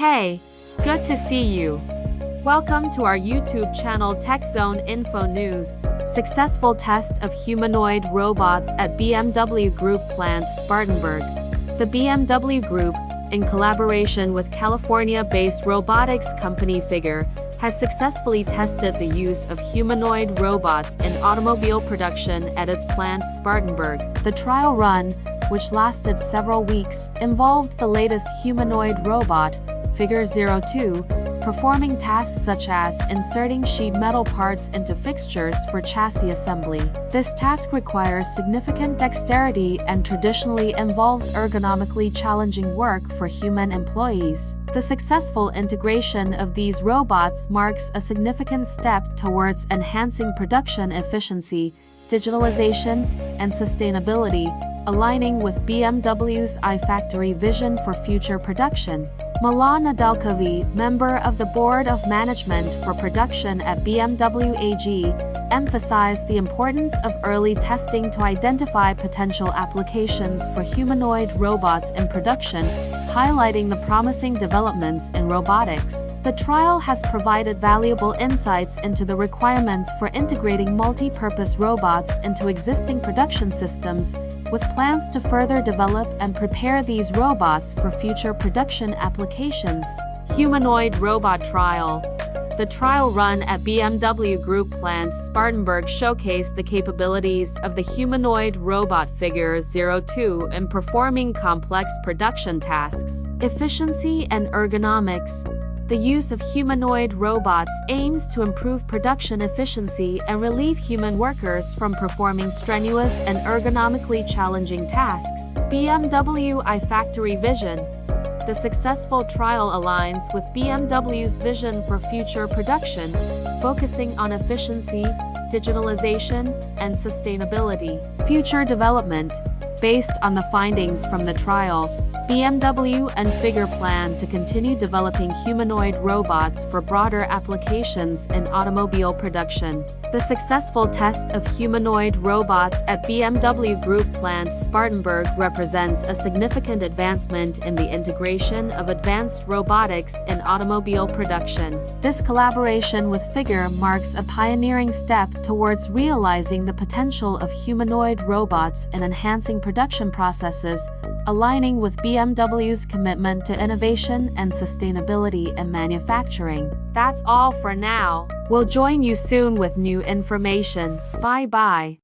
Hey, good to see you. Welcome to our YouTube channel Tech Zone Info News. Successful test of humanoid robots at BMW Group Plant Spartanburg. The BMW Group, in collaboration with California-based robotics company Figure, has successfully tested the use of humanoid robots in automobile production at its plant Spartanburg. The trial run, which lasted several weeks, involved the latest humanoid robot, Figure 02, performing tasks such as inserting sheet metal parts into fixtures for chassis assembly. This task requires significant dexterity and traditionally involves ergonomically challenging work for human employees. The successful integration of these robots marks a significant step towards enhancing production efficiency, digitalization, and sustainability, aligning with BMW's iFACTORY vision for future production. Milan Nedeljković, member of the Board of Management for Production at BMW AG, emphasized the importance of early testing to identify potential applications for humanoid robots in production, highlighting the promising developments in robotics. The trial has provided valuable insights into the requirements for integrating multi-purpose robots into existing production systems, with plans to further develop and prepare these robots for future production applications. Humanoid robot trial. The trial run at BMW Group Plant Spartanburg showcased the capabilities of the humanoid robot Figure 02 in performing complex production tasks. Efficiency and ergonomics. The use of humanoid robots aims to improve production efficiency and relieve human workers from performing strenuous and ergonomically challenging tasks. BMW iFACTORY vision. The successful trial aligns with BMW's vision for future production, focusing on efficiency, digitalization, and sustainability. Future development. Based on the findings from the trial, BMW and Figure plan to continue developing humanoid robots for broader applications in automobile production. The successful test of humanoid robots at BMW Group Plant Spartanburg represents a significant advancement in the integration of advanced robotics in automobile production. This collaboration with Figure marks a pioneering step towards realizing the potential of humanoid robots in enhancing production processes, aligning with BMW's commitment to innovation and sustainability in manufacturing. That's all for now. We'll join you soon with new information. Bye-bye.